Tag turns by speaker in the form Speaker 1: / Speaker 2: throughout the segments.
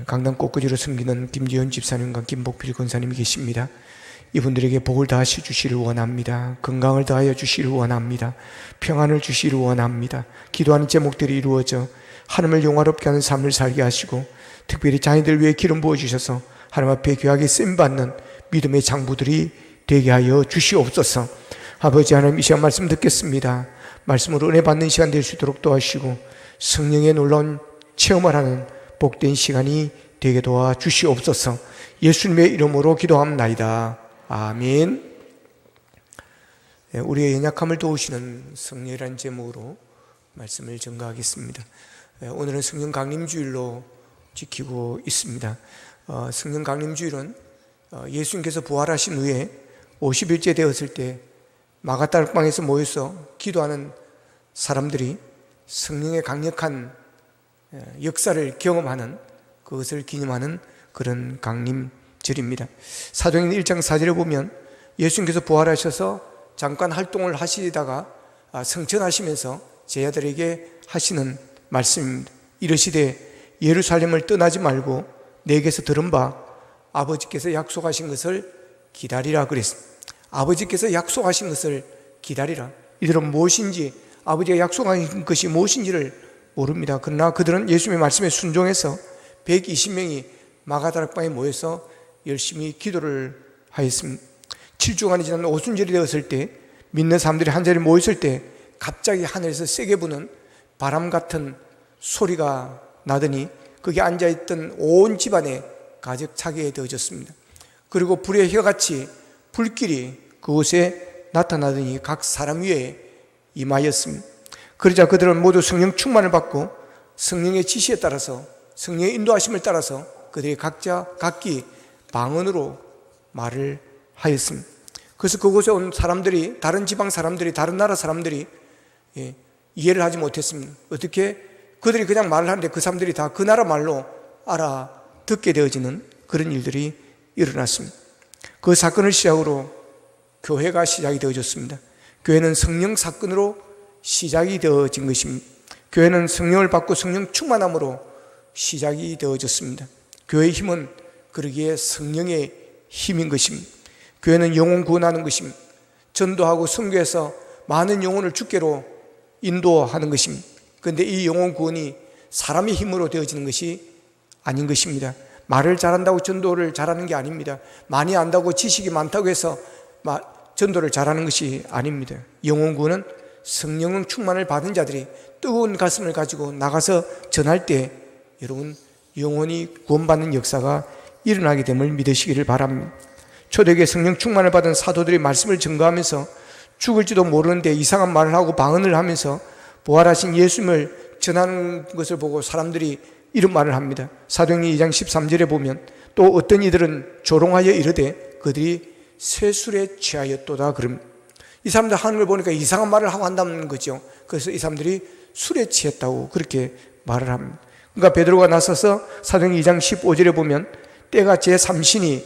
Speaker 1: 강남 꽃꽂이로 섬기는 김지현 집사님과 김복필 권사님이 계십니다. 이분들에게 복을 다하시 주시를 원합니다. 건강을 다하여 주시를 원합니다. 평안을 주시를 원합니다. 기도하는 제목들이 이루어져 하나님을 영화롭게 하는 삶을 살게 하시고, 특별히 자녀들 위해 기름 부어주셔서 하나님 앞에 귀하게 쓰임받는 믿음의 장부들이 되게 하여 주시옵소서. 아버지 하나님, 이 시간 말씀 듣겠습니다. 말씀으로 은혜 받는 시간 될 수 있도록 도와주시고, 성령의 놀라운 체험을 하는 복된 시간이 되게 도와주시옵소서. 예수님의 이름으로 기도합나이다. 아멘. 우리의 연약함을 도우시는 성령이라는 제목으로 말씀을 전가하겠습니다. 오늘은 성령 강림주일로 지키고 있습니다. 성령 강림주일은 예수님께서 부활하신 후에 50일째 되었을 때 마가다락방에서 모여서 기도하는 사람들이 성령의 강력한 역사를 경험하는, 그것을 기념하는 그런 강림절입니다. 사도행전 1장 4절에 보면 예수님께서 부활하셔서 잠깐 활동을 하시다가 성천하시면서 제자들에게 하시는 말씀입니다. 이르시되 예루살렘을 떠나지 말고 내게서 들은 바 아버지께서 약속하신 것을 기다리라 그랬습니다. 아버지께서 약속하신 것을 기다리라. 이들은 무엇인지, 아버지가 약속하신 것이 무엇인지를 모릅니다. 그러나 그들은 예수님의 말씀에 순종해서 120명이 마가다락방에 모여서 열심히 기도를 하였습니다. 7주간이 지난 오순절이 되었을 때, 믿는 사람들이 한자리에 모였을 때 갑자기 하늘에서 세게 부는 바람 같은 소리가 나더니 거기 앉아있던 온 집안에 가득 차게 되어졌습니다. 그리고 불의 혀같이 불길이 그곳에 나타나더니 각 사람 위에 임하였습니다. 그러자 그들은 모두 성령 충만을 받고 성령의 지시에 따라서, 성령의 인도하심을 따라서 그들이 각자 각기 방언으로 말을 하였습니다. 그래서 그곳에 온 사람들이, 다른 지방 사람들이, 다른 나라 사람들이 이해를 하지 못했습니다. 어떻게 그들이 그냥 말을 하는데 그 사람들이 다 그 나라 말로 알아듣게 되어지는 그런 일들이 일어났습니다. 그 사건을 시작으로 교회가 시작이 되어졌습니다. 교회는 성령 사건으로 시작이 되어진 것입니다. 교회는 성령을 받고 성령 충만함으로 시작이 되어졌습니다. 교회의 힘은 그러기에 성령의 힘인 것입니다. 교회는 영혼 구원하는 것입니다. 전도하고 선교해서 많은 영혼을 주께로 인도하는 것입니다. 그런데 이 영혼 구원이 사람의 힘으로 되어지는 것이 아닌 것입니다. 말을 잘한다고 전도를 잘하는 게 아닙니다. 많이 안다고 지식이 많다고 해서 전도를 잘하는 것이 아닙니다. 영혼 구원은 성령 충만을 받은 자들이 뜨거운 가슴을 가지고 나가서 전할 때 여러분 영혼이 구원받는 역사가 일어나게 됨을 믿으시기를 바랍니다. 초대교회 성령 충만을 받은 사도들이 말씀을 전가하면서 죽을지도 모르는데 이상한 말을 하고 방언을 하면서 부활하신 예수님을 전하는 것을 보고 사람들이 이런 말을 합니다. 사도행전 2장 13절에 보면 또 어떤 이들은 조롱하여 이르되 그들이 쇠술에 취하였도다 그럽니다. 이 사람들 하는 걸 보니까 이상한 말을 하고 한다는 거죠. 그래서 이 사람들이 술에 취했다고 그렇게 말을 합니다. 그러니까 베드로가 나서서 사도행전 2장 15절에 보면 때가 제3신이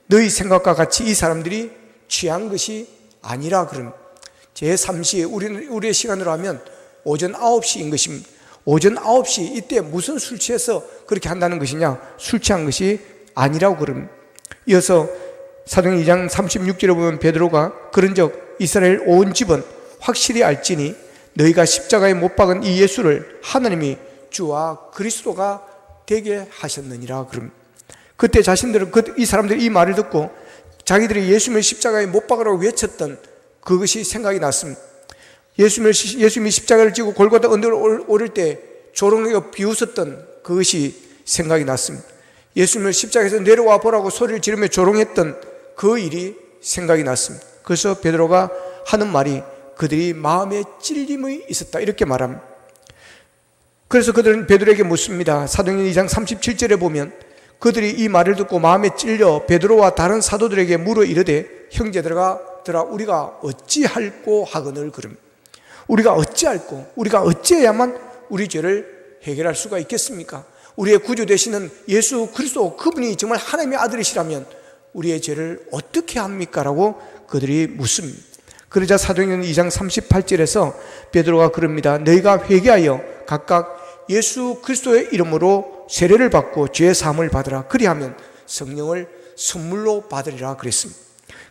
Speaker 1: 너희 생각과 같이 이 사람들이 취한 것이 아니라 그럽니다. 제3시 우리의 시간으로 하면 오전 9시인 것입니다. 오전 9시 이때 무슨 술 취해서 그렇게 한다는 것이냐? 술 취한 것이 아니라고 그럽니다. 이어서 사도행전 2장 36절에 보면 베드로가 그런즉 이스라엘 온 집은 확실히 알지니 너희가 십자가에 못 박은 이 예수를 하나님이 주와 그리스도가 되게 하셨느니라 그럽니다. 그때 자신들은 이 사람들이 이 말을 듣고 자기들이 예수님을 십자가에 못 박으라고 외쳤던 그것이 생각이 났습니다. 예수님이 십자가를 지고 골고다 언덕을 오를 때 조롱하고 비웃었던 그것이 생각이 났습니다. 예수님을 십자가에서 내려와 보라고 소리를 지르며 조롱했던 그 일이 생각이 났습니다. 그래서 베드로가 하는 말이 그들이 마음에 찔림이 있었다 이렇게 말합니다. 그래서 그들은 베드로에게 묻습니다. 사도행전 2장 37절에 보면 그들이 이 말을 듣고 마음에 찔려 베드로와 다른 사도들에게 물어 이르되 형제들아 우리가 어찌할꼬 하거늘 그럽니다. 우리가 어찌해야만 우리 죄를 해결할 수가 있겠습니까? 우리의 구주 되시는 예수 그리스도 그분이 정말 하나님의 아들이시라면 우리의 죄를 어떻게 합니까? 라고 그들이 묻습니다. 그러자 사도행전 2장 38절에서 베드로가 그럽니다. 너희가 회개하여 각각 예수 그리스도의 이름으로 세례를 받고 죄 사함을 받으라. 그리하면 성령을 선물로 받으리라 그랬습니다.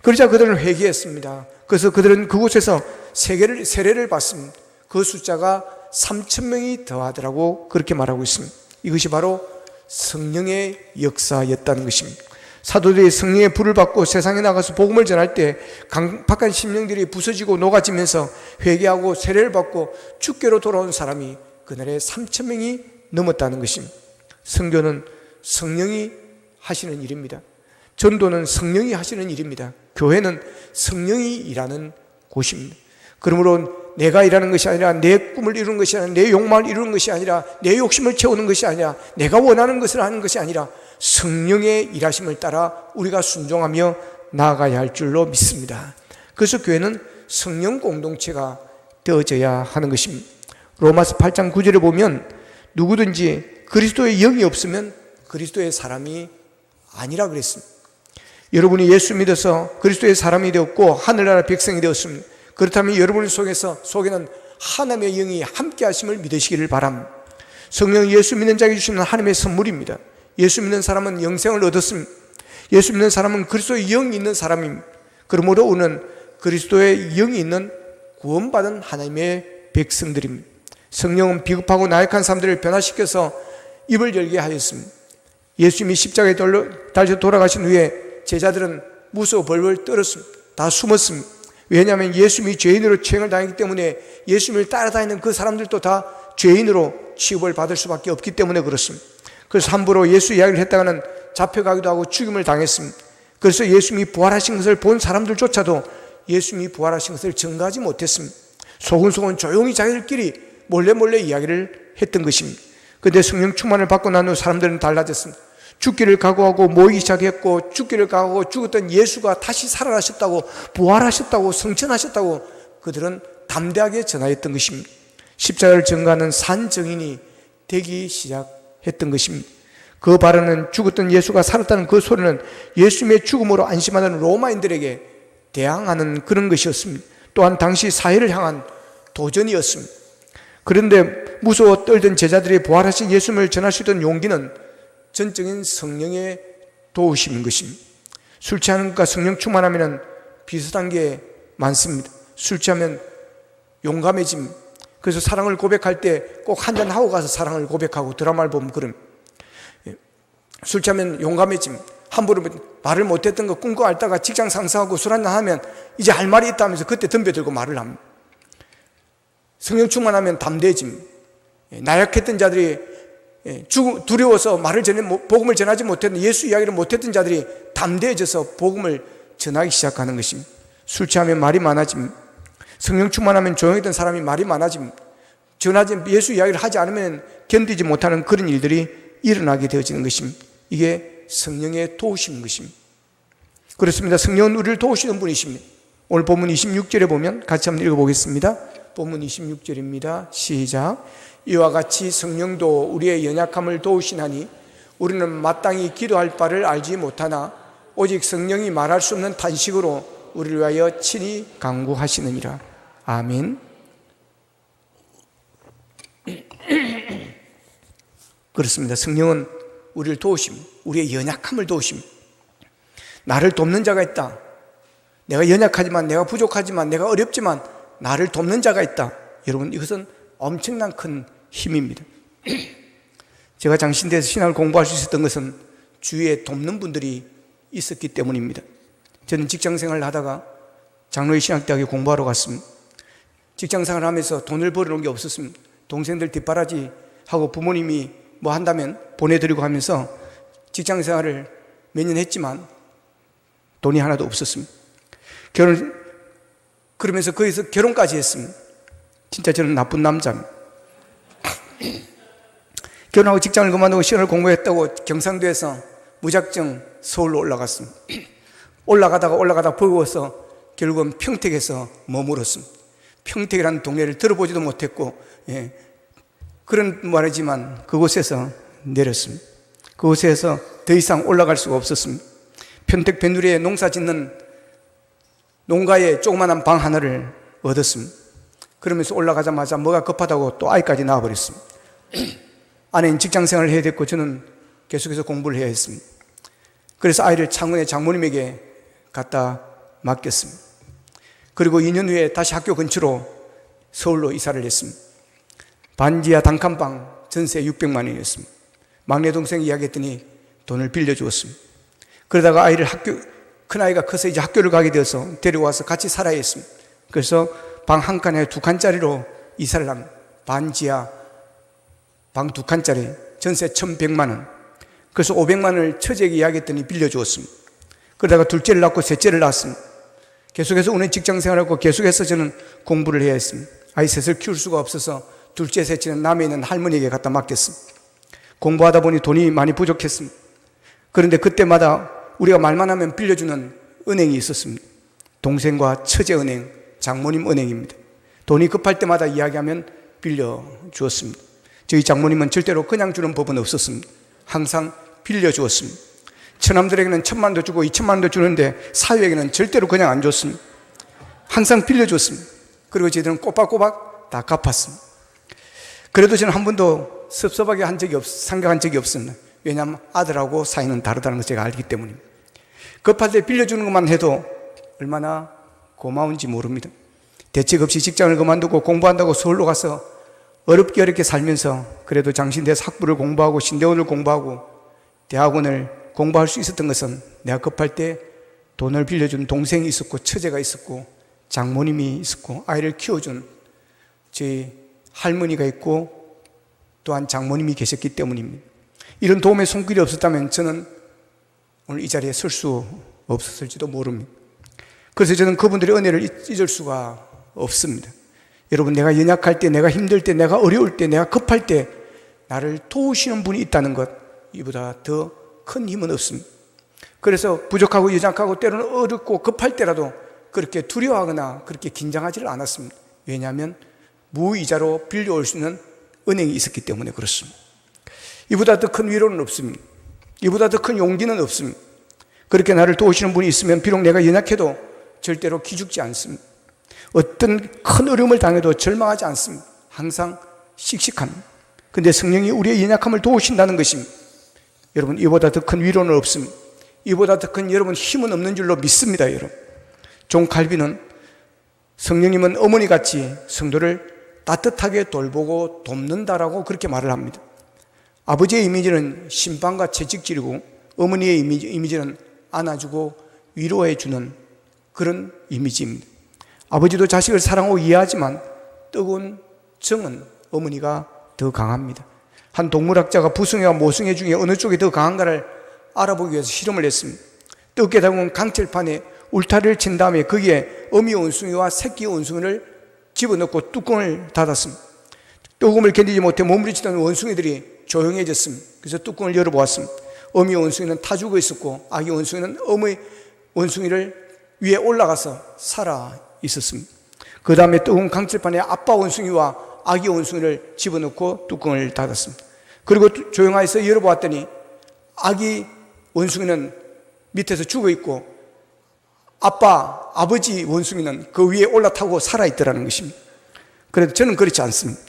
Speaker 1: 그러자 그들은 회개했습니다. 그래서 그들은 그곳에서 세례를 받습니다. 그 숫자가 3,000명이 더하더라고 그렇게 말하고 있습니다. 이것이 바로 성령의 역사였다는 것입니다. 사도들이 성령의 불을 받고 세상에 나가서 복음을 전할 때 강팍한 심령들이 부서지고 녹아지면서 회개하고 세례를 받고 주께로 돌아온 사람이 그날에 3,000명이 넘었다는 것입니다. 선교는 성령이 하시는 일입니다. 전도는 성령이 하시는 일입니다. 교회는 성령이 일하는 곳입니다. 그러므로 내가 일하는 것이 아니라, 내 꿈을 이루는 것이 아니라, 내 욕망을 이루는 것이 아니라, 내 욕심을 채우는 것이 아니라, 내가 원하는 것을 하는 것이 아니라 성령의 일하심을 따라 우리가 순종하며 나아가야 할 줄로 믿습니다. 그래서 교회는 성령 공동체가 되어져야 하는 것입니다. 로마서 8장 9절에 보면 누구든지 그리스도의 영이 없으면 그리스도의 사람이 아니라 그랬습니다. 여러분이 예수 믿어서 그리스도의 사람이 되었고 하늘나라 백성이 되었습니다. 그렇다면 여러분 속에는 하나님의 영이 함께 하심을 믿으시기를 바랍니다. 성령은 예수 믿는 자에게 주시는 하나님의 선물입니다. 예수 믿는 사람은 영생을 얻었습니다. 예수 믿는 사람은 그리스도의 영이 있는 사람입니다. 그러므로 우리는 그리스도의 영이 있는 구원받은 하나님의 백성들입니다. 성령은 비겁하고 나약한 사람들을 변화시켜서 입을 열게 하였습니다. 예수님이 십자가에 달려 돌아가신 후에 제자들은 무서워 벌벌 떨었습니다. 다 숨었습니다. 왜냐하면 예수님이 죄인으로 처형을 당했기 때문에 예수님을 따라다니는 그 사람들도 다 죄인으로 취급을 받을 수밖에 없기 때문에 그렇습니다. 그래서 함부로 예수 이야기를 했다가는 잡혀가기도 하고 죽임을 당했습니다. 그래서 예수님이 부활하신 것을 본 사람들조차도 예수님이 부활하신 것을 증거하지 못했습니다. 소근소근 조용히 자기들끼리 몰래 이야기를 했던 것입니다. 그런데 성령 충만을 받고 난 후 사람들은 달라졌습니다. 죽기를 각오하고 모이기 시작했고, 죽기를 각오하고 죽었던 예수가 다시 살아나셨다고, 부활하셨다고, 성천하셨다고 그들은 담대하게 전하였던 것입니다. 십자가를 증거하는 산증인이 되기 시작했던 것입니다. 그 발언은, 죽었던 예수가 살았다는 그 소리는 예수님의 죽음으로 안심하는 로마인들에게 대항하는 그런 것이었습니다. 또한 당시 사회를 향한 도전이었습니다. 그런데 무서워 떨던 제자들이 부활하신 예수님을 전할 수 있던 용기는 전적인 성령의 도우심인 것입니다. 술 취하는 것과 성령 충만하면 비슷한 게 많습니다. 술 취하면 용감해짐. 그래서 사랑을 고백할 때 꼭 한잔하고 가서 사랑을 고백하고, 드라마를 보면 그럼 술 취하면 용감해짐. 함부로 말을 못했던 거 꿈꿔 앓다가 직장 상사하고 술 한잔 하면 이제 할 말이 있다 하면서 그때 덤벼들고 말을 합니다. 성령 충만하면 담대해짐. 나약했던 자들이, 두려워서 복음을 전하지 못했던, 예수 이야기를 못했던 자들이 담대해져서 복음을 전하기 시작하는 것입니다. 술 취하면 말이 많아짐. 성령 충만하면 조용했던 사람이 말이 많아짐. 예수 이야기를 하지 않으면 견디지 못하는 그런 일들이 일어나게 되어지는 것입니다. 이게 성령의 도우심인 것입니다. 그렇습니다. 성령은 우리를 도우시는 분이십니다. 오늘 본문 26절에 보면 같이 한번 읽어보겠습니다. 본문 26절입니다. 시작. 이와 같이 성령도 우리의 연약함을 도우시나니 우리는 마땅히 기도할 바를 알지 못하나 오직 성령이 말할 수 없는 탄식으로 우리를 위하여 친히 간구하시느니라. 아멘. 그렇습니다. 성령은 우리를 도우십니다. 우리의 연약함을 도우십니다. 나를 돕는 자가 있다. 내가 연약하지만, 내가 부족하지만, 내가 어렵지만 나를 돕는 자가 있다. 여러분, 이것은 엄청난 큰 힘입니다. 제가 장신대에서 신학을 공부할 수 있었던 것은 주위에 돕는 분들이 있었기 때문입니다. 저는 직장생활을 하다가 장로의 신학대학에 공부하러 갔습니다. 직장생활을 하면서 돈을 벌어놓은 게 없었습니다. 동생들 뒷바라지 하고 부모님이 뭐 한다면 보내드리고 하면서 직장생활을 몇 년 했지만 돈이 하나도 없었습니다. 그러면서 거기서 결혼까지 했습니다. 진짜 저는 나쁜 남자입니다. 결혼하고 직장을 그만두고 신학을 공부했다고 경상도에서 무작정 서울로 올라갔습니다. 올라가다가 버거워서 결국은 평택에서 머물었습니다. 평택이라는 동네를 들어보지도 못했고, 그런 말이지만 그곳에서 내렸습니다. 그곳에서 더 이상 올라갈 수가 없었습니다. 평택 뱃누리에 농사 짓는 농가에 조그마한 방 하나를 얻었습니다. 그러면서 올라가자마자 뭐가 급하다고 또 아이까지 낳아버렸습니다. 아내는 직장 생활을 해야 됐고 저는 계속해서 공부를 해야 했습니다. 그래서 아이를 창원의 장모님에게 갖다 맡겼습니다. 그리고 2년 후에 다시 학교 근처로 서울로 이사를 했습니다. 반지하 단칸방 전세 600만 원이었습니다. 막내 동생이 이야기했더니 돈을 빌려주었습니다. 그러다가 큰아이가 커서 이제 학교를 가게 되어서 데려와서 같이 살아야 했습니다. 그래서 방 한 칸에 2칸짜리로 이사를 합니다. 반지하 방 2칸짜리 전세 1,100만 원. 그래서 500만 원을 처제에게 이야기했더니 빌려주었습니다. 그러다가 둘째를 낳고 셋째를 낳았습니다. 계속해서 오늘 직장 생활하고 계속해서 저는 공부를 해야 했습니다. 아이 셋을 키울 수가 없어서 둘째, 셋째는 남해 있는 할머니에게 갖다 맡겼습니다. 공부하다 보니 돈이 많이 부족했습니다. 그런데 그때마다 우리가 말만 하면 빌려주는 은행이 있었습니다. 동생과 처제은행, 장모님 은행입니다. 돈이 급할 때마다 이야기하면 빌려주었습니다. 저희 장모님은 절대로 그냥 주는 법은 없었습니다. 항상 빌려주었습니다. 처남들에게는 1,000만 원도 주고 2,000만 원도 주는데 사위에게는 절대로 그냥 안 줬습니다. 항상 빌려줬습니다. 그리고 저희들은 꼬박꼬박 다 갚았습니다. 그래도 저는 한 번도 섭섭하게 생각한 적이 없습니다. 왜냐하면 아들하고 사이는 다르다는 걸 제가 알기 때문입니다. 급할 때 빌려주는 것만 해도 얼마나 고마운지 모릅니다. 대책 없이 직장을 그만두고 공부한다고 서울로 가서 어렵게 살면서 그래도 장신대에서 학부를 공부하고 신대원을 공부하고 대학원을 공부할 수 있었던 것은 내가 급할 때 돈을 빌려준 동생이 있었고 처제가 있었고 장모님이 있었고 아이를 키워준 제 할머니가 있고 또한 장모님이 계셨기 때문입니다. 이런 도움의 손길이 없었다면 저는 오늘 이 자리에 설 수 없었을지도 모릅니다. 그래서 저는 그분들의 은혜를 잊을 수가 없습니다. 여러분, 내가 연약할 때, 내가 힘들 때, 내가 어려울 때, 내가 급할 때 나를 도우시는 분이 있다는 것, 이보다 더 큰 힘은 없습니다. 그래서 부족하고 연약하고 때로는 어렵고 급할 때라도 그렇게 두려워하거나 그렇게 긴장하지를 않았습니다. 왜냐하면 무이자로 빌려올 수 있는 은행이 있었기 때문에 그렇습니다. 이보다 더 큰 위로는 없습니다. 이보다 더 큰 용기는 없습니다. 그렇게 나를 도우시는 분이 있으면 비록 내가 연약해도 절대로 기죽지 않습니다. 어떤 큰 어려움을 당해도 절망하지 않습니다. 항상 씩씩합니다. 그런데 성령이 우리의 연약함을 도우신다는 것입니다. 여러분, 이보다 더 큰 위로는 없습니다. 이보다 더 큰 여러분 힘은 없는 줄로 믿습니다. 여러분, 존 칼빈은 성령님은 어머니같이 성도를 따뜻하게 돌보고 돕는다라고 그렇게 말을 합니다. 아버지의 이미지는 심판과 채찍질이고 어머니의 이미지는 안아주고 위로해주는 그런 이미지입니다. 아버지도 자식을 사랑하고 이해하지만 뜨거운 정은 어머니가 더 강합니다. 한 동물학자가 부숭이와 모숭이 중에 어느 쪽이 더 강한가를 알아보기 위해서 실험을 했습니다. 뜨겁게 담근 강철판에 울타리를 친 다음에 거기에 어미 원숭이와 새끼 원숭이를 집어넣고 뚜껑을 닫았습니다. 뜨거움을 견디지 못해 몸부림치던 원숭이들이 조용해졌습니다. 그래서 뚜껑을 열어보았습니다. 어미 원숭이는 타 죽어 있었고 아기 원숭이는 어미 원숭이를 위에 올라가서 살아 있었습니다. 그 다음에 뜨거운 강철판에 아빠 원숭이와 아기 원숭이를 집어넣고 뚜껑을 닫았습니다. 그리고 조용하여서 열어보았더니 아기 원숭이는 밑에서 죽어 있고 아버지 원숭이는 그 위에 올라타고 살아있더라는 것입니다. 그래도 저는 그렇지 않습니다.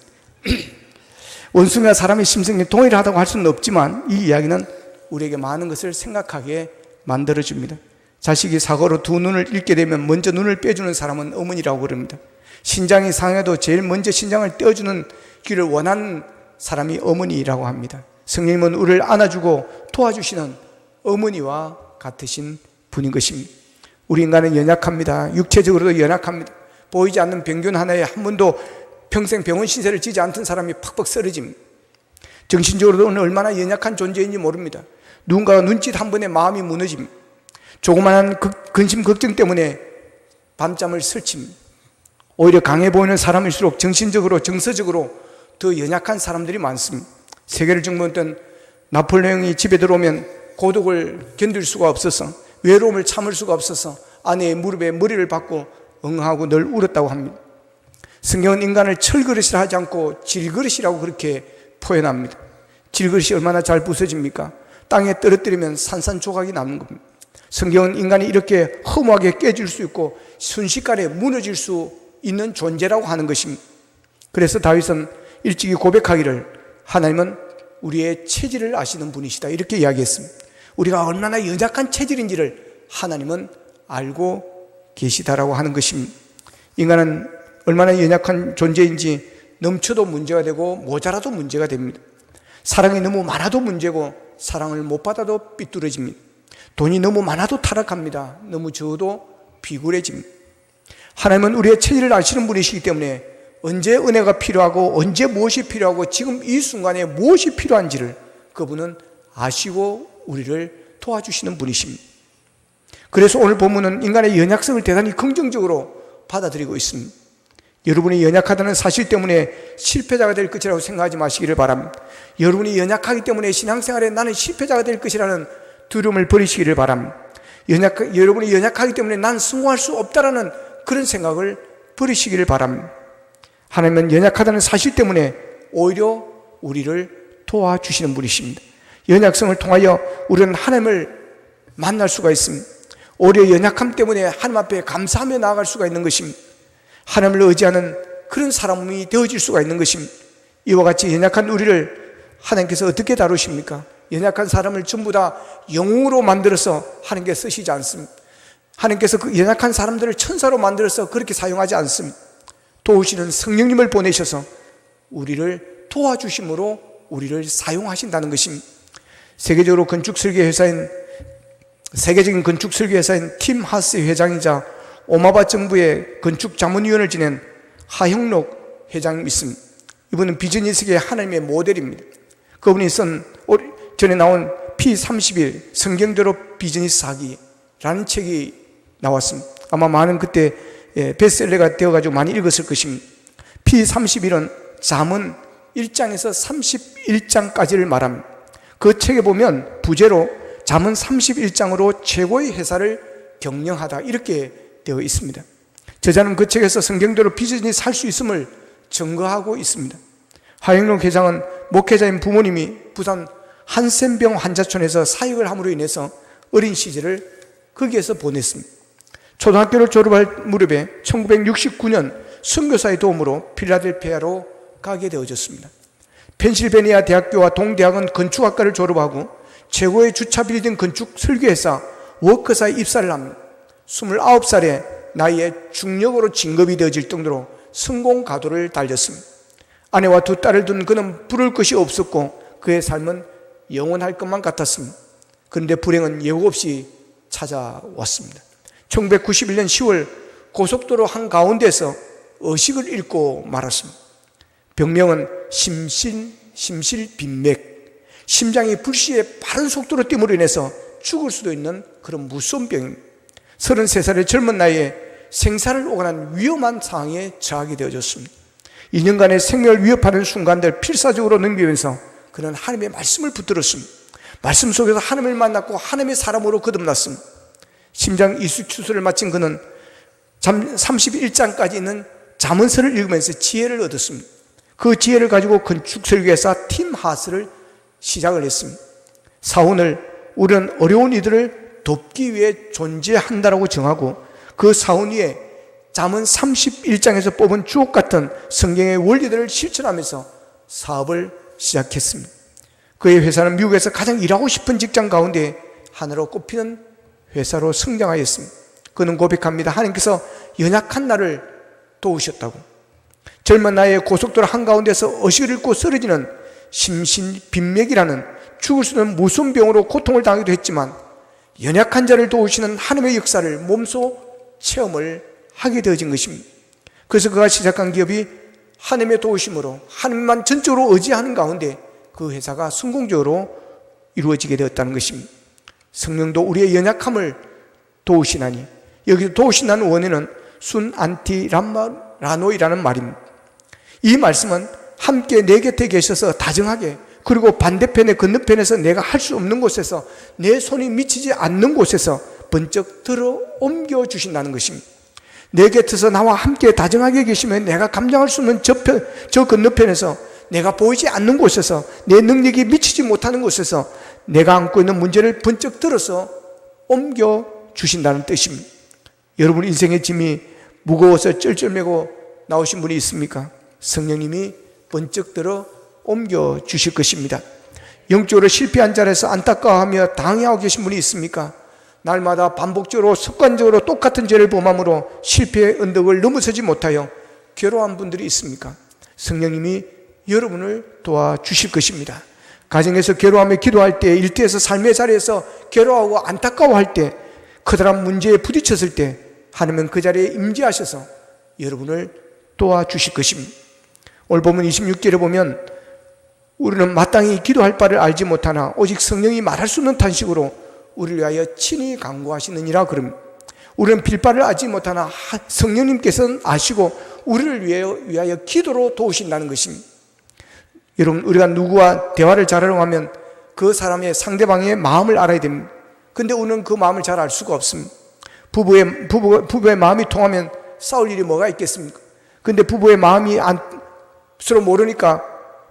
Speaker 1: 원숭이와 사람의 심성이 동일하다고 할 수는 없지만 이 이야기는 우리에게 많은 것을 생각하게 만들어줍니다. 자식이 사고로 두 눈을 잃게 되면 먼저 눈을 빼주는 사람은 어머니라고 그럽니다. 신장이 상해도 제일 먼저 신장을 떼어주는 길을 원하는 사람이 어머니라고 합니다. 성령님은 우리를 안아주고 도와주시는 어머니와 같으신 분인 것입니다. 우리 인간은 연약합니다. 육체적으로도 연약합니다. 보이지 않는 병균 하나에 한 번도 평생 병원 신세를 지지 않던 사람이 팍팍 쓰러집니다. 정신적으로도 얼마나 연약한 존재인지 모릅니다. 누군가가 눈짓 한 번에 마음이 무너집니다. 조그마한 근심 걱정 때문에 밤잠을 설칩니다. 오히려 강해 보이는 사람일수록 정신적으로 정서적으로 더 연약한 사람들이 많습니다. 세계를 정복했던 나폴레옹이 집에 들어오면 고독을 견딜 수가 없어서 외로움을 참을 수가 없어서 아내의 무릎에 머리를 박고 응하고 늘 울었다고 합니다. 성경은 인간을 철그릇이라 하지 않고 질그릇이라고 그렇게 표현합니다. 질그릇이 얼마나 잘 부서집니까? 땅에 떨어뜨리면 산산조각이 남는 겁니다. 성경은 인간이 이렇게 허무하게 깨질 수 있고 순식간에 무너질 수 있는 존재라고 하는 것입니다. 그래서 다윗은 일찍이 고백하기를 하나님은 우리의 체질을 아시는 분이시다, 이렇게 이야기했습니다. 우리가 얼마나 연약한 체질인지를 하나님은 알고 계시다라고 하는 것입니다. 인간은 얼마나 연약한 존재인지 넘쳐도 문제가 되고 모자라도 문제가 됩니다. 사랑이 너무 많아도 문제고 사랑을 못 받아도 삐뚤어집니다. 돈이 너무 많아도 타락합니다. 너무 적어도 비굴해집니다. 하나님은 우리의 체질을 아시는 분이시기 때문에 언제 은혜가 필요하고 언제 무엇이 필요하고 지금 이 순간에 무엇이 필요한지를 그분은 아시고 우리를 도와주시는 분이십니다. 그래서 오늘 본문은 인간의 연약성을 대단히 긍정적으로 받아들이고 있습니다. 여러분이 연약하다는 사실 때문에 실패자가 될 것이라고 생각하지 마시기를 바랍니다. 여러분이 연약하기 때문에 신앙생활에 나는 실패자가 될 것이라는 두려움을 버리시기를 바랍니다. 여러분이 연약하기 때문에 난 성공할 수 없다라는 그런 생각을 버리시기를 바랍니다. 하나님은 연약하다는 사실 때문에 오히려 우리를 도와주시는 분이십니다. 연약성을 통하여 우리는 하나님을 만날 수가 있습니다. 오히려 연약함 때문에 하나님 앞에 감사하며 나아갈 수가 있는 것입니다. 하나님을 의지하는 그런 사람이 되어질 수가 있는 것입니다. 이와 같이 연약한 우리를 하나님께서 어떻게 다루십니까? 연약한 사람을 전부 다 영웅으로 만들어서 하나님께 쓰시지 않습니다. 하나님께서 그 연약한 사람들을 천사로 만들어서 그렇게 사용하지 않습니다. 도우시는 성령님을 보내셔서 우리를 도와주심으로 우리를 사용하신다는 것입니다. 세계적인 건축 설계 회사인 팀 하스 회장이자 오마바 정부의 건축 자문위원을 지낸 하형록 회장이 있습니다. 이분은 비즈니스계의 하나님의 모델입니다. 그분이 쓴 전에 나온 P31 성경대로 비즈니스 하기라는 책이 나왔습니다. 아마 많은 그때 베스트셀러가 되어가지고 많이 읽었을 것입니다. P31은 잠언 1장에서 31장까지를 말합니다. 그 책에 보면 부제로 잠언 31장으로 최고의 회사를 경영하다 이렇게 되어 있습니다. 저자는 그 책에서 성경대로 비즈니스 할 수 있음을 증거하고 있습니다. 하영록 회장은 목회자인 부모님이 부산 한센병 환자촌에서 사역을 함으로 인해서 어린 시절을 거기에서 보냈습니다. 초등학교를 졸업할 무렵에 1969년 선교사의 도움으로 필라델피아로 가게 되어졌습니다. 펜실베니아 대학교와 동대학은 건축학과를 졸업하고 최고의 주차 빌딩 건축 설계회사 워커사에 입사를 합니다. 29살의 나이에 중력으로 진급이 되어질 정도로 성공 가도를 달렸습니다. 아내와 두 딸을 둔 그는 부를 것이 없었고 그의 삶은 영원할 것만 같았습니다. 그런데 불행은 예고 없이 찾아왔습니다. 1991년 10월 고속도로 한가운데서 의식을 잃고 말았습니다. 병명은 심실빈맥, 심장이 불시에 빠른 속도로 뛸므로 인해서 죽을 수도 있는 그런 무서운 병입니다. 33살의 젊은 나이에 생사를 오가는 위험한 상황에 처하게 되어졌습니다. 2년간의 생명을 위협하는 순간들 필사적으로 넘기면서 그는 하나님의 말씀을 붙들었습니다. 말씀 속에서 하나님을 만났고 하나님의 사람으로 거듭났습니다. 심장 이식 수술을 마친 그는 31장까지 있는 잠언서를 읽으면서 지혜를 얻었습니다. 그 지혜를 가지고 건축설계회사 팀 하스를 시작을 했습니다. 사원을 우리는 어려운 이들을 돕기 위해 존재한다라고 정하고 그 사원 위에 잠언 31장에서 뽑은 주옥같은 성경의 원리들을 실천하면서 사업을 시작했습니다. 그의 회사는 미국에서 가장 일하고 싶은 직장 가운데 하나로 꼽히는 회사로 성장하였습니다. 그는 고백합니다. 하나님께서 연약한 나를 도우셨다고. 젊은 나이에 고속도로 한가운데서 의식을 잃고 쓰러지는 심신빈맥이라는 죽을 수 있는 무서운 병으로 고통을 당하기도 했지만 연약한 자를 도우시는 하나님의 역사를 몸소 체험을 하게 되어진 것입니다. 그래서 그가 시작한 기업이 하나님의 도우심으로 하나님만 전적으로 의지하는 가운데 그 회사가 성공적으로 이루어지게 되었다는 것입니다. 성령도 우리의 연약함을 도우시나니, 여기서 도우신다는 원어는 순 안티 라노이라는 말입니다. 이 말씀은 함께 내 곁에 계셔서 다정하게, 그리고 반대편에 건너편에서 내가 할 수 없는 곳에서 내 손이 미치지 않는 곳에서 번쩍 들어 옮겨 주신다는 것입니다. 내 곁에서 나와 함께 다정하게 계시면 내가 감당할 수 없는 저 건너편에서, 내가 보이지 않는 곳에서, 내 능력이 미치지 못하는 곳에서 내가 안고 있는 문제를 번쩍 들어서 옮겨 주신다는 뜻입니다. 여러분 인생의 짐이 무거워서 쩔쩔매고 나오신 분이 있습니까? 성령님이 번쩍 들어 옮겨 주실 것입니다. 영적으로 실패한 자리에서 안타까워하며 당해하고 계신 분이 있습니까? 날마다 반복적으로 습관적으로 똑같은 죄를 범함으로 실패의 언덕을 넘어서지 못하여 괴로워한 분들이 있습니까? 성령님이 여러분을 도와주실 것입니다. 가정에서 괴로워하며 기도할 때, 일터에서 삶의 자리에서 괴로워하고 안타까워할 때, 커다란 문제에 부딪혔을 때 하나님은 그 자리에 임재하셔서 여러분을 도와주실 것입니다. 오늘 본문 26절에 보면 우리는 마땅히 기도할 바를 알지 못하나 오직 성령이 말할 수 없는 탄식으로 우리를 위하여 친히 간구하시느니라 그럽니다. 우리는 빌바를 알지 못하나 성령님께서는 아시고 우리를 위하여 기도로 도우신다는 것입니다. 여러분, 우리가 누구와 대화를 잘하려고 하면 그 사람의 상대방의 마음을 알아야 됩니다. 근데 우리는 그 마음을 잘 알 수가 없습니다. 부부의 마음이 통하면 싸울 일이 뭐가 있겠습니까? 근데 부부의 마음이 서로 모르니까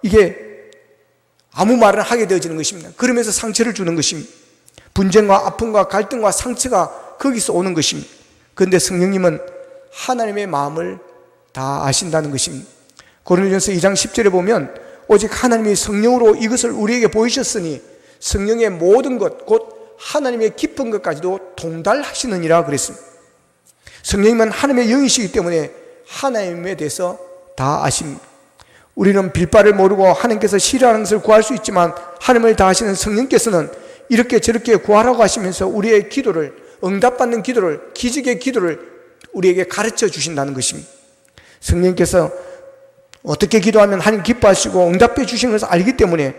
Speaker 1: 이게 아무 말을 하게 되어지는 것입니다. 그러면서 상처를 주는 것입니다. 분쟁과 아픔과 갈등과 상처가 거기서 오는 것입니다. 그런데 성령님은 하나님의 마음을 다 아신다는 것입니다. 고린도전서 2장 10절에 보면 오직 하나님이 성령으로 이것을 우리에게 보이셨으니 성령의 모든 것 곧 하나님의 깊은 것까지도 통달하시느니라 그랬습니다. 성령님은 하나님의 영이시기 때문에 하나님에 대해서 다 아십니다. 우리는 빌바를 모르고 하나님께서 싫어하는 것을 구할 수 있지만 하나님을 다 아시는 성령께서는 이렇게 저렇게 구하라고 하시면서 우리의 기도를, 응답받는 기도를, 기적의 기도를 우리에게 가르쳐 주신다는 것입니다. 성령께서 어떻게 기도하면 하나님 기뻐하시고 응답해 주시는 것을 알기 때문에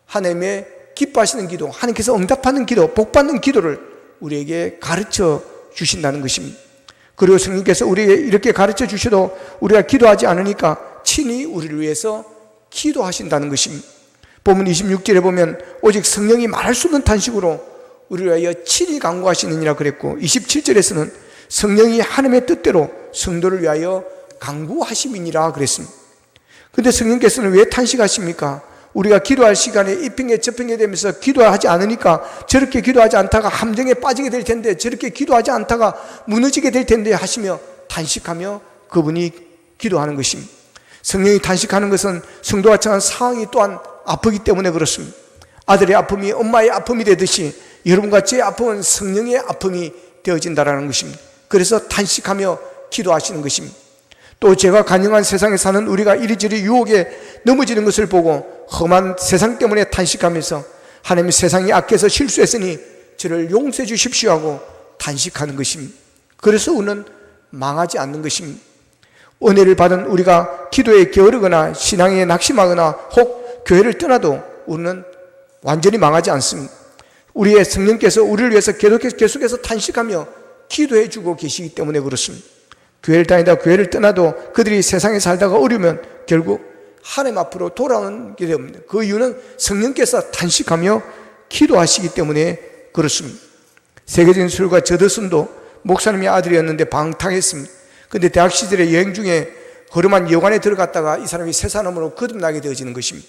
Speaker 1: 하나님의 기뻐하시는 기도, 하나님께서 응답하는 기도, 복받는 기도를 우리에게 가르쳐 주신다는 것입니다. 그리고 성령께서 우리에게 이렇게 가르쳐 주셔도 우리가 기도하지 않으니까 친히 우리를 위해서 기도하신다는 것입니다. 본문 26절에 보면 오직 성령이 말할 수 없는 탄식으로 우리를 위하여 친히 간구하시느니라 그랬고, 27절에서는 성령이 하나님의 뜻대로 성도를 위하여 간구하심이니라 그랬습니다. 그런데 성령께서는 왜 탄식하십니까? 우리가 기도할 시간에 이핑계 저핑계 되면서 기도하지 않으니까 저렇게 기도하지 않다가 함정에 빠지게 될 텐데, 저렇게 기도하지 않다가 무너지게 될 텐데 하시며 탄식하며 그분이 기도하는 것입니다. 성령이 탄식하는 것은 성도가 처한 상황이 또한 아프기 때문에 그렇습니다. 아들의 아픔이 엄마의 아픔이 되듯이 여러분과 제 아픔은 성령의 아픔이 되어진다는 것입니다. 그래서 탄식하며 기도하시는 것입니다. 또 죄가 간영한 세상에 사는 우리가 이리저리 유혹에 넘어지는 것을 보고 험한 세상 때문에 탄식하면서 하나님, 세상이 악해서 실수했으니 저를 용서해 주십시오 하고 탄식하는 것입니다. 그래서 우리는 망하지 않는 것입니다. 은혜를 받은 우리가 기도에 게으르거나 신앙에 낙심하거나 혹 교회를 떠나도 우리는 완전히 망하지 않습니다. 우리의 성령께서 우리를 위해서 계속해서 탄식하며 기도해 주고 계시기 때문에 그렇습니다. 교회를 다니다 교회를 떠나도 그들이 세상에 살다가 어려우면 결국 하나님 앞으로 돌아오게 됩니다. 그 이유는 성령께서 탄식하며 기도하시기 때문에 그렇습니다. 세계적인 술과 저더슨도 목사님의 아들이었는데 방탕했습니다. 그런데 대학 시절에 여행 중에 허름한 여관에 들어갔다가 이 사람이 새 사람으로 거듭나게 되어지는 것입니다.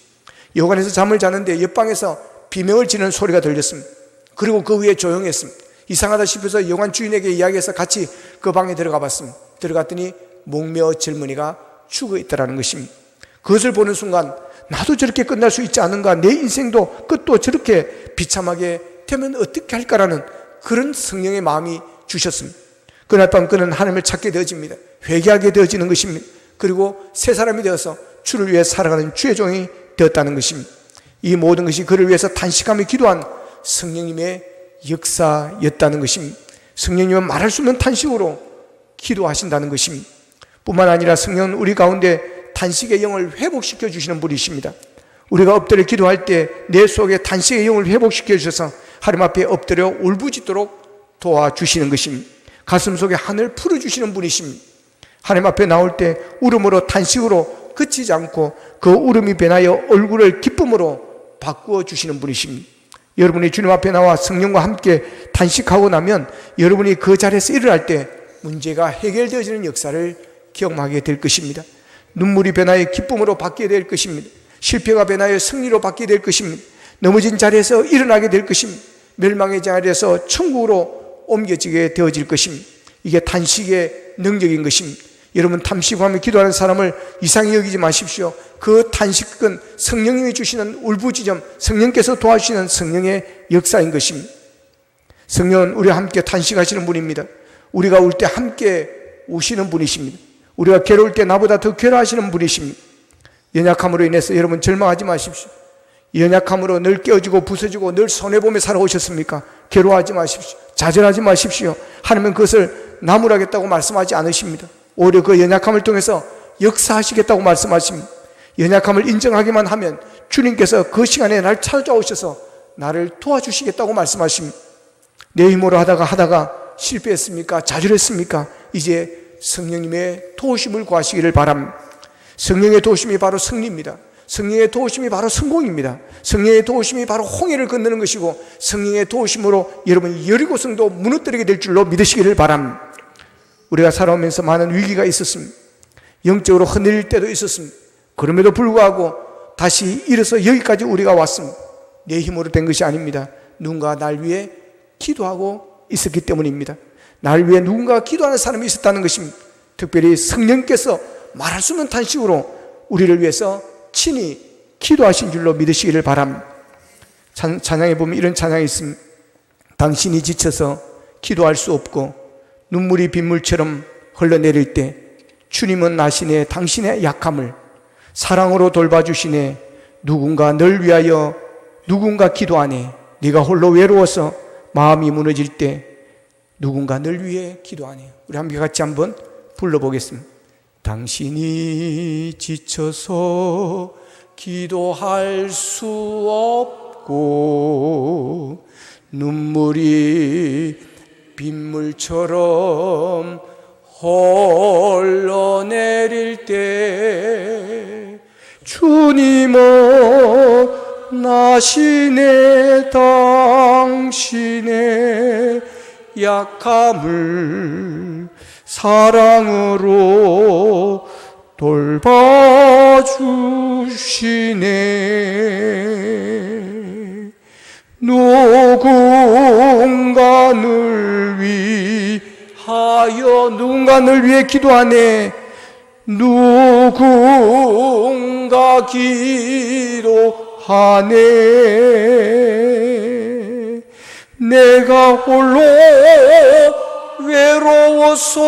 Speaker 1: 여관에서 잠을 자는데 옆방에서 비명을 지르는 소리가 들렸습니다. 그리고 그 위에 조용했습니다. 이상하다 싶어서 여관 주인에게 이야기해서 같이 그 방에 들어가 봤습니다. 들어갔더니 목매어 젊은이가 죽어 있다는 것입니다. 그것을 보는 순간 나도 저렇게 끝날 수 있지 않은가, 내 인생도 끝도 저렇게 비참하게 되면 어떻게 할까라는 그런 성령의 마음이 주셨습니다. 그날 밤 그는 하나님을 찾게 되어집니다. 회개하게 되어지는 것입니다. 그리고 새 사람이 되어서 주를 위해 살아가는 주의 종이 되었다는 것입니다. 이 모든 것이 그를 위해서 탄식하며 기도한 성령님의 역사였다는 것입니다. 성령님은 말할 수 없는 탄식으로 기도하신다는 것입니다. 뿐만 아니라 성령은 우리 가운데 탄식의 영을 회복시켜 주시는 분이십니다. 우리가 엎드려 기도할 때 내 속에 탄식의 영을 회복시켜 주셔서 하나님 앞에 엎드려 울부짖도록 도와주시는 것입니다. 가슴 속에 하늘 풀어주시는 분이십니다. 하나님 앞에 나올 때 울음으로 탄식으로 그치지 않고 그 울음이 변하여 얼굴을 기쁨으로 바꾸어 주시는 분이십니다. 여러분이 주님 앞에 나와 성령과 함께 탄식하고 나면 여러분이 그 자리에서 일어날 때 문제가 해결되어지는 역사를 경험하게 될 것입니다. 눈물이 변하여 기쁨으로 바뀌게 될 것입니다. 실패가 변하여 승리로 바뀌게 될 것입니다. 넘어진 자리에서 일어나게 될 것입니다. 멸망의 자리에서 천국으로 옮겨지게 되어질 것입니다. 이게 탄식의 능력인 것입니다. 여러분 탐식하며 기도하는 사람을 이상히 여기지 마십시오. 그 탄식은 성령님이 주시는 울부짖음, 성령께서 도와주시는 성령의 역사인 것입니다. 성령은 우리와 함께 탄식하시는 분입니다. 우리가 울 때 함께 우시는 분이십니다. 우리가 괴로울 때 나보다 더 괴로워하시는 분이십니다. 연약함으로 인해서 여러분 절망하지 마십시오. 연약함으로 늘 깨어지고 부서지고 늘 손해보며 살아오셨습니까? 괴로워하지 마십시오. 좌절하지 마십시오. 하나님은 그것을 나무라겠다고 말씀하지 않으십니다. 오히려 그 연약함을 통해서 역사하시겠다고 말씀하십니다. 연약함을 인정하기만 하면 주님께서 그 시간에 날 찾아오셔서 나를 도와주시겠다고 말씀하십니다. 내 힘으로 하다가 실패했습니까? 좌절했습니까? 이제 성령님의 도우심을 구하시기를 바랍니다. 성령의 도우심이 바로 승리입니다. 성령의 도우심이 바로 성공입니다. 성령의 도우심이 바로 홍해를 건너는 것이고, 성령의 도우심으로 여러분 여리고성도 무너뜨리게 될 줄로 믿으시기를 바랍니다. 우리가 살아오면서 많은 위기가 있었습니다. 영적으로 흔들릴 때도 있었습니다. 그럼에도 불구하고 다시 일어서 여기까지 우리가 왔습니다. 내 힘으로 된 것이 아닙니다. 누군가 날 위해 기도하고 있었기 때문입니다. 날 위해 누군가 기도하는 사람이 있었다는 것입니다. 특별히 성령께서 말할 수 없는 탄식으로 우리를 위해서 친히 기도하신 줄로 믿으시기를 바랍니다. 찬양에 보면 이런 찬양이 있습니다. 당신이 지쳐서 기도할 수 없고 눈물이 빗물처럼 흘러내릴 때 주님은 아시네 당신의 약함을 사랑으로 돌봐주시네. 누군가 널 위하여 누군가 기도하네. 네가 홀로 외로워서 마음이 무너질 때 누군가 널 위해 기도하네. 우리 함께 같이 한번 불러보겠습니다. 당신이 지쳐서 기도할 수 없고 눈물이 빗물처럼 흘러내릴 때 주님은 나시네 당신의 약함을 사랑으로 돌봐주시네. 누군가를 위해 기도하네. 누군가 기도하네. 내가 홀로 외로워서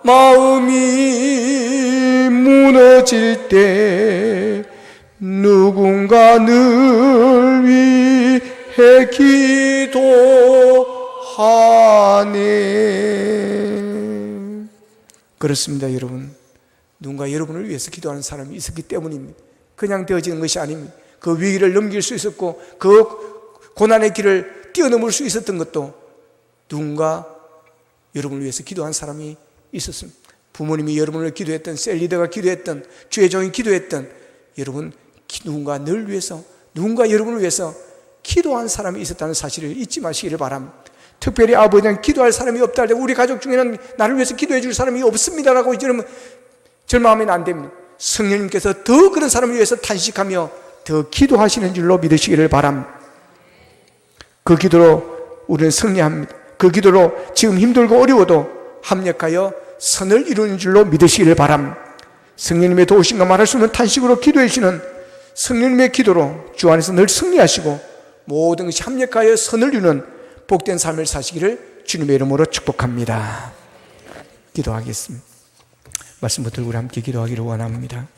Speaker 1: 마음이 무너질 때 누군가 늘 위해 기도하네. 그렇습니다, 여러분. 누군가 여러분을 위해서 기도하는 사람이 있었기 때문입니다. 그냥 되어지는 것이 아닙니다. 그 위기를 넘길 수 있었고 그 고난의 길을 뛰어넘을 수 있었던 것도 누군가 여러분을 위해서 기도한 사람이 있었습니다. 부모님이 여러분을 기도했던, 셀리더가 기도했던, 주의 종이 기도했던, 여러분 누군가 늘 위해서, 누군가 여러분을 위해서 기도한 사람이 있었다는 사실을 잊지 마시기를 바랍니다. 특별히 아버지는 기도할 사람이 없다 할 때 우리 가족 중에는 나를 위해서 기도해 줄 사람이 없습니다라고 절망하면 안 됩니다. 성령님께서 더 그런 사람을 위해서 탄식하며 더 기도하시는 줄로 믿으시기를 바랍니다. 그 기도로 우리는 승리합니다. 그 기도로 지금 힘들고 어려워도 합력하여 선을 이루는 줄로 믿으시기를 바랍니다. 성령님의 도우심과 말할 수 없는 탄식으로 기도해 주시는 성령님의 기도로 주 안에서 늘 승리하시고 모든 것이 합력하여 선을 이루는 복된 삶을 사시기를 주님의 이름으로 축복합니다. 기도하겠습니다. 말씀 붙들고 우리 함께 기도하기를 원합니다.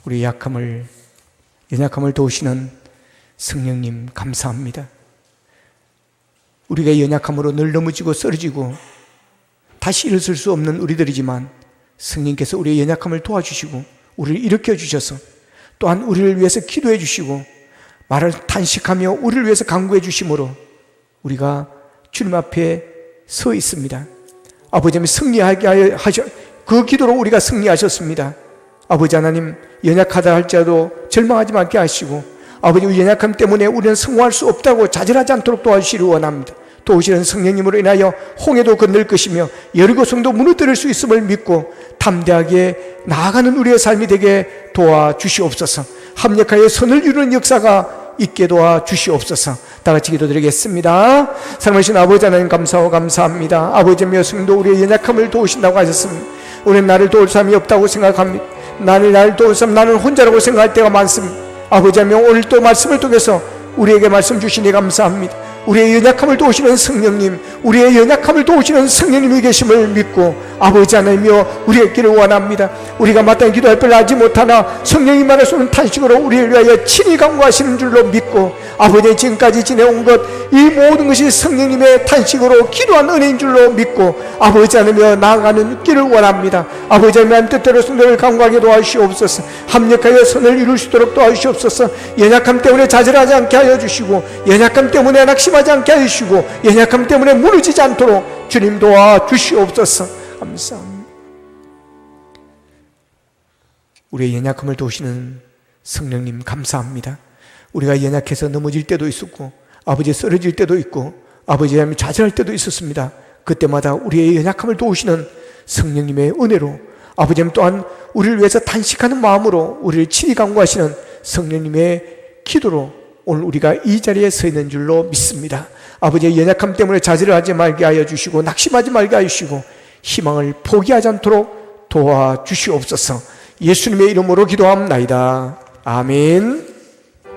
Speaker 1: 우리 연약함을 도우시는 성령님 감사합니다. 우리가 연약함으로 늘 넘어지고 쓰러지고 다시 일어설 수 없는 우리들이지만 성령께서 우리의 연약함을 도와주시고 우리를 일으켜 주셔서 또한 우리를 위해서 기도해 주시고 말을 탄식하며 우리를 위해서 간구해 주심으로 우리가 주님 앞에 서 있습니다. 아버지님 승리하게 하셔, 그 기도로 우리가 승리하셨습니다. 아버지 하나님, 연약하다 할지라도 절망하지 않게 하시고 아버지 연약함 때문에 우리는 성공할 수 없다고 좌절하지 않도록 도와주시기를 원합니다. 도우시는 성령님으로 인하여 홍해도 건널 것이며 여리고 성도 무너뜨릴 수 있음을 믿고 담대하게 나아가는 우리의 삶이 되게 도와주시옵소서. 합력하여 선을 이루는 역사가 있게 도와주시옵소서. 다 같이 기도드리겠습니다. 사랑하신 아버지 하나님, 감사하고 감사합니다. 아버지며 성도 우리의 연약함을 도우신다고 하셨습니다. 우리는 나를 도울 사람이 없다고 생각합니다. 나를 도울 사람, 나는 혼자라고 생각할 때가 많습니다. 아버지 하나님, 오늘 또 말씀을 통해서 우리에게 말씀 주시니 감사합니다. 우리의 연약함을 도우시는 성령님, 우리의 연약함을 도우시는 성령님이 계심을 믿고 아버지 하나님이여 우리의 길을 원합니다. 우리가 마땅히 기도할 걸 알지 못하나 성령이 말하시는 탄식으로 우리를 위하여 친히 간구하시는 줄로 믿고 아버지 지금까지 지내온 것, 이 모든 것이 성령님의 탄식으로 기도한 은혜인 줄로 믿고 아버지 하나님이여 나아가는 길을 원합니다. 아버지 하나님, 뜻대로 성도를 간구하게 도와주시옵소서. 합력하여 선을 이룰 수 있도록 도와주시옵소서. 연약함 때문에 좌절하지 않게 하여 주시고, 연약함 때문에 낙심하지 않게 하여 주시고, 연약함 때문에 무너지지 않도록 주님 도와주시옵소서. 감사합니다. 우리의 연약함을 도우시는 성령님 감사합니다. 우리가 연약해서 넘어질 때도 있었고, 아버지 쓰러질 때도 있고, 아버지 하나님 좌절할 때도 있었습니다. 그때마다 우리의 연약함을 도우시는 성령님의 은혜로 아버지 하나님 또한 우리를 위해서 단식하는 마음으로 우리를 친히 간구하시는 성령님의 기도로 오늘 우리가 이 자리에 서 있는 줄로 믿습니다. 아버지의 연약함 때문에 좌절을 하지 말게 하여 주시고, 낙심하지 말게 하여 주시고, 희망을 포기하지 않도록 도와주시옵소서. 예수님의 이름으로 기도합나이다. 아멘.